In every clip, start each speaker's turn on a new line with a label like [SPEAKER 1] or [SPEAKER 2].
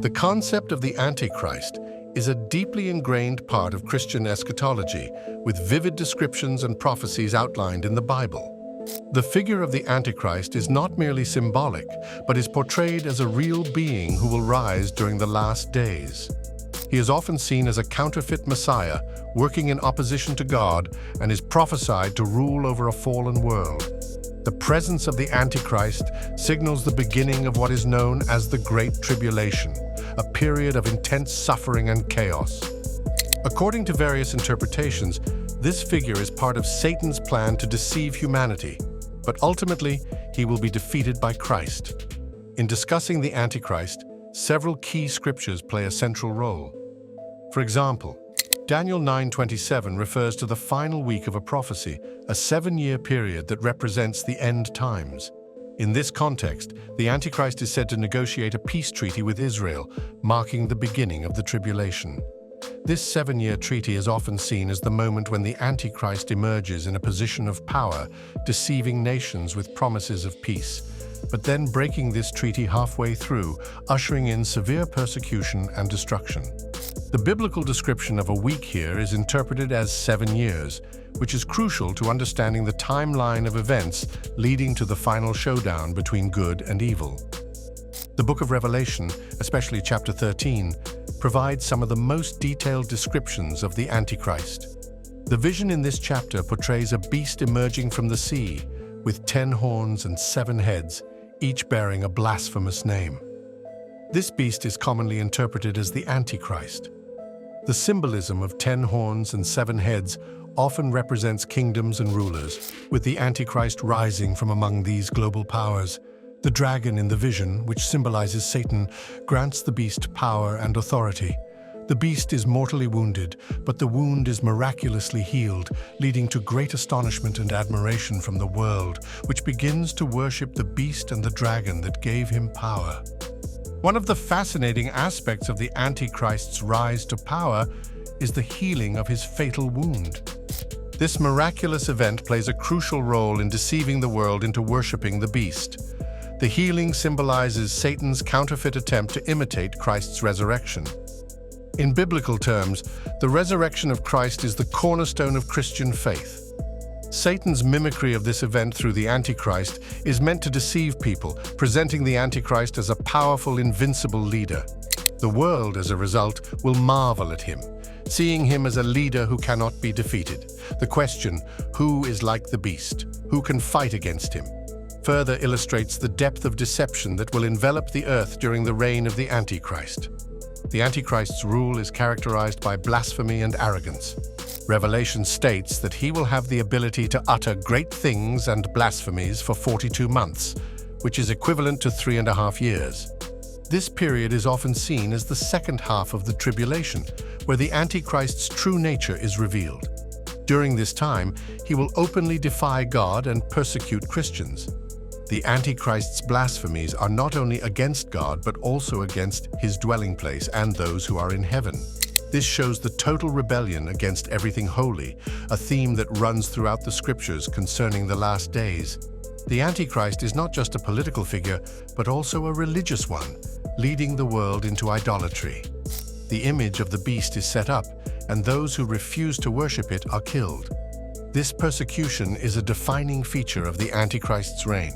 [SPEAKER 1] The concept of the Antichrist is a deeply ingrained part of Christian eschatology, with vivid descriptions and prophecies outlined in the Bible. The figure of the Antichrist is not merely symbolic, but is portrayed as a real being who will rise during the last days. He is often seen as a counterfeit Messiah, working in opposition to God, and is prophesied to rule over a fallen world. The presence of the Antichrist signals the beginning of what is known as the Great Tribulation, a period of intense suffering and chaos. According to various interpretations, this figure is part of Satan's plan to deceive humanity, but ultimately he will be defeated by Christ. In discussing the Antichrist, several key scriptures play a central role. For example, Daniel 9:27 refers to the final week of a prophecy, a 7-year period that represents the end times. In this context, the Antichrist is said to negotiate a peace treaty with Israel, marking the beginning of the tribulation. This 7-year treaty is often seen as the moment when the Antichrist emerges in a position of power, deceiving nations with promises of peace, but then breaking this treaty halfway through, ushering in severe persecution and destruction. The biblical description of a week here is interpreted as 7 years, which is crucial to understanding the timeline of events leading to the final showdown between good and evil. The book of Revelation, especially chapter 13, provides some of the most detailed descriptions of the Antichrist. The vision in this chapter portrays a beast emerging from the sea, with 10 horns and 7 heads, each bearing a blasphemous name. This beast is commonly interpreted as the Antichrist. The symbolism of 10 horns and 7 heads often represents kingdoms and rulers, with the Antichrist rising from among these global powers. The dragon in the vision, which symbolizes Satan, grants the beast power and authority. The beast is mortally wounded, but the wound is miraculously healed, leading to great astonishment and admiration from the world, which begins to worship the beast and the dragon that gave him power. One of the fascinating aspects of the Antichrist's rise to power is the healing of his fatal wound. This miraculous event plays a crucial role in deceiving the world into worshiping the beast. The healing symbolizes Satan's counterfeit attempt to imitate Christ's resurrection. In biblical terms, the resurrection of Christ is the cornerstone of Christian faith. Satan's mimicry of this event through the Antichrist is meant to deceive people, presenting the Antichrist as a powerful, invincible leader. The world, as a result, will marvel at him, seeing him as a leader who cannot be defeated. The question, who is like the beast? Who can fight against him? Further illustrates the depth of deception that will envelop the earth during the reign of the Antichrist. The Antichrist's rule is characterized by blasphemy and arrogance. Revelation states that he will have the ability to utter great things and blasphemies for 42 months, which is equivalent to 3.5 years. This period is often seen as the second half of the tribulation, where the Antichrist's true nature is revealed. During this time, he will openly defy God and persecute Christians. The Antichrist's blasphemies are not only against God, but also against his dwelling place and those who are in heaven. This shows the total rebellion against everything holy, a theme that runs throughout the scriptures concerning the last days. The Antichrist is not just a political figure, but also a religious one, leading the world into idolatry. The image of the beast is set up, and those who refuse to worship it are killed. This persecution is a defining feature of the Antichrist's reign.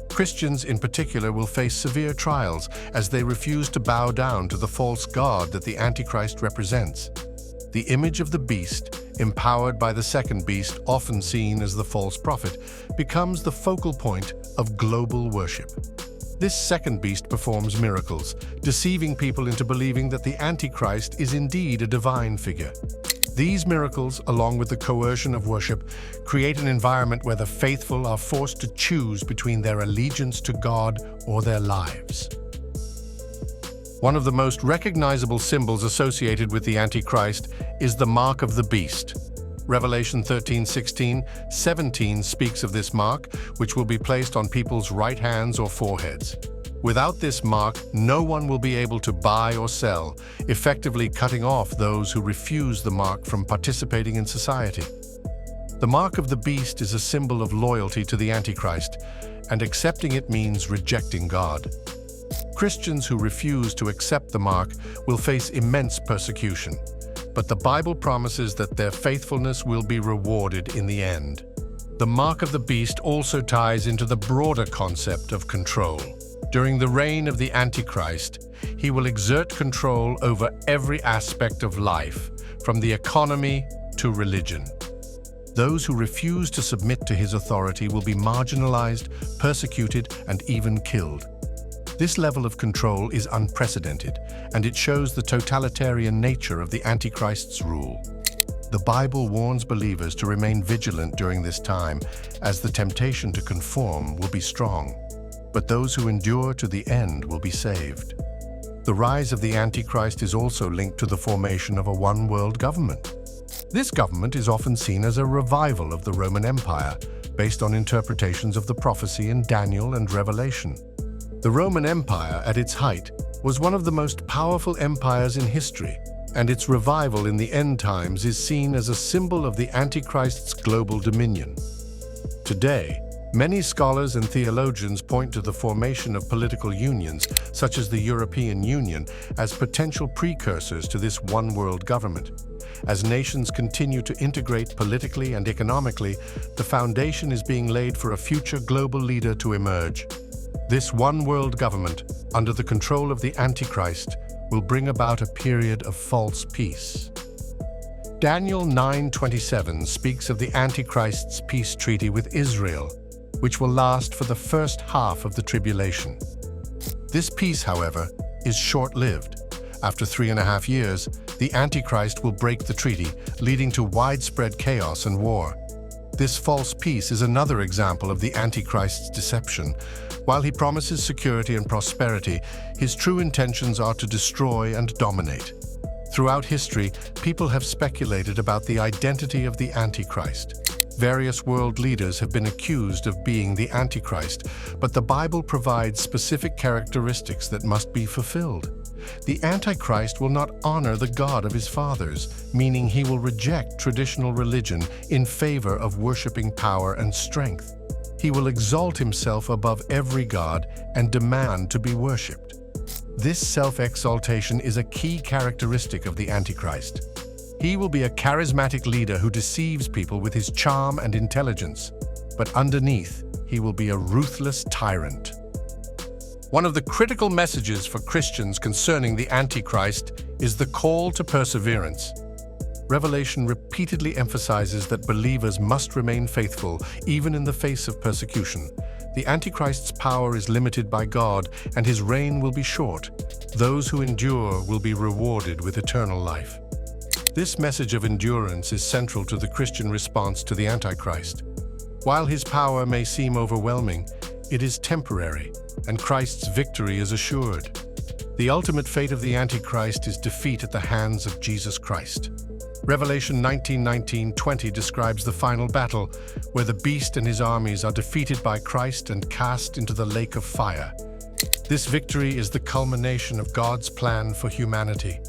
[SPEAKER 1] Christians in particular will face severe trials as they refuse to bow down to the false god that the Antichrist represents. The image of the beast, empowered by the second beast, often seen as the false prophet, becomes the focal point of global worship. This second beast performs miracles, deceiving people into believing that the Antichrist is indeed a divine figure. These miracles, along with the coercion of worship, create an environment where the faithful are forced to choose between their allegiance to God or their lives. One of the most recognizable symbols associated with the Antichrist is the mark of the beast. Revelation 13:16-17 speaks of this mark, which will be placed on people's right hands or foreheads. Without this mark, no one will be able to buy or sell, effectively cutting off those who refuse the mark from participating in society. The mark of the beast is a symbol of loyalty to the Antichrist, and accepting it means rejecting God. Christians who refuse to accept the mark will face immense persecution, but the Bible promises that their faithfulness will be rewarded in the end. The mark of the beast also ties into the broader concept of control. During the reign of the Antichrist, he will exert control over every aspect of life, from the economy to religion. Those who refuse to submit to his authority will be marginalized, persecuted, and even killed. This level of control is unprecedented, and it shows the totalitarian nature of the Antichrist's rule. The Bible warns believers to remain vigilant during this time, as the temptation to conform will be strong. But those who endure to the end will be saved. The rise of the Antichrist is also linked to the formation of a one-world government. This government is often seen as a revival of the Roman Empire, based on interpretations of the prophecy in Daniel and Revelation. The Roman Empire, at its height, was one of the most powerful empires in history, and its revival in the end times is seen as a symbol of the Antichrist's global dominion. Today, many scholars and theologians point to the formation of political unions, such as the European Union, as potential precursors to this one-world government. As nations continue to integrate politically and economically, the foundation is being laid for a future global leader to emerge. This one-world government, under the control of the Antichrist, will bring about a period of false peace. Daniel 9:27 speaks of the Antichrist's peace treaty with Israel, which will last for the first half of the tribulation. This peace, however, is short-lived. After 3.5 years, the Antichrist will break the treaty, leading to widespread chaos and war. This false peace is another example of the Antichrist's deception. While he promises security and prosperity, his true intentions are to destroy and dominate. Throughout history, people have speculated about the identity of the Antichrist. Various world leaders have been accused of being the Antichrist, but the Bible provides specific characteristics that must be fulfilled. The Antichrist will not honor the God of his fathers, meaning he will reject traditional religion in favor of worshiping power and strength. He will exalt himself above every god and demand to be worshipped. This self-exaltation is a key characteristic of the Antichrist. He will be a charismatic leader who deceives people with his charm and intelligence, but underneath, he will be a ruthless tyrant. One of the critical messages for Christians concerning the Antichrist is the call to perseverance. Revelation repeatedly emphasizes that believers must remain faithful, even in the face of persecution. The Antichrist's power is limited by God, and his reign will be short. Those who endure will be rewarded with eternal life. This message of endurance is central to the Christian response to the Antichrist. While his power may seem overwhelming, it is temporary, and Christ's victory is assured. The ultimate fate of the Antichrist is defeat at the hands of Jesus Christ. Revelation 19:19-20 describes the final battle, where the beast and his armies are defeated by Christ and cast into the lake of fire. This victory is the culmination of God's plan for humanity.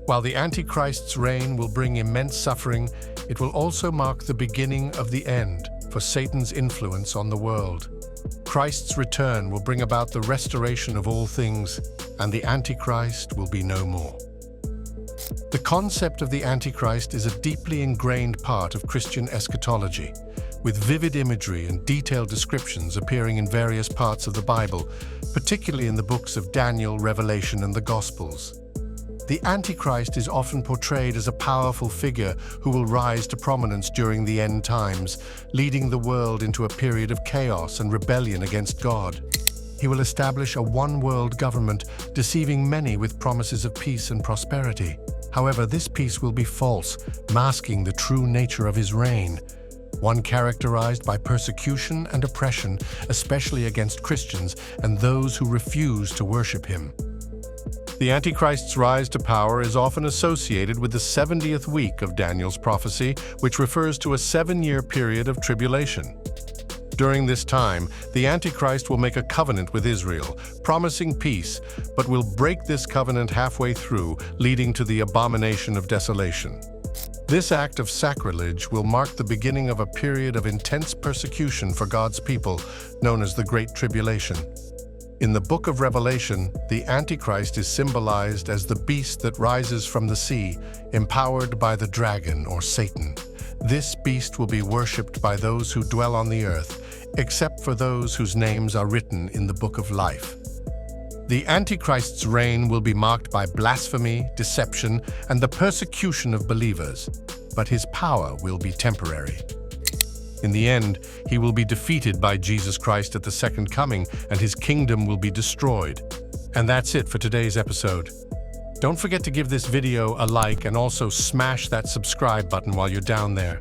[SPEAKER 1] While the Antichrist's reign will bring immense suffering, it will also mark the beginning of the end for Satan's influence on the world. Christ's return will bring about the restoration of all things, and the Antichrist will be no more. The concept of the Antichrist is a deeply ingrained part of Christian eschatology, with vivid imagery and detailed descriptions appearing in various parts of the Bible, particularly in the books of Daniel, Revelation, and the Gospels. The Antichrist is often portrayed as a powerful figure who will rise to prominence during the end times, leading the world into a period of chaos and rebellion against God. He will establish a one-world government, deceiving many with promises of peace and prosperity. However, this peace will be false, masking the true nature of his reign, one characterized by persecution and oppression, especially against Christians and those who refuse to worship him. The Antichrist's rise to power is often associated with the 70th week of Daniel's prophecy, which refers to a 7-year period of tribulation. During this time, the Antichrist will make a covenant with Israel, promising peace, but will break this covenant halfway through, leading to the abomination of desolation. This act of sacrilege will mark the beginning of a period of intense persecution for God's people, known as the Great Tribulation. In the book of Revelation, the Antichrist is symbolized as the beast that rises from the sea, empowered by the dragon or Satan. This beast will be worshipped by those who dwell on the earth, except for those whose names are written in the book of life. The Antichrist's reign will be marked by blasphemy, deception, and the persecution of believers, but his power will be temporary. In the end, he will be defeated by Jesus Christ at the second coming, and his kingdom will be destroyed. And that's it for today's episode. Don't forget to give this video a like and also smash that subscribe button while you're down there.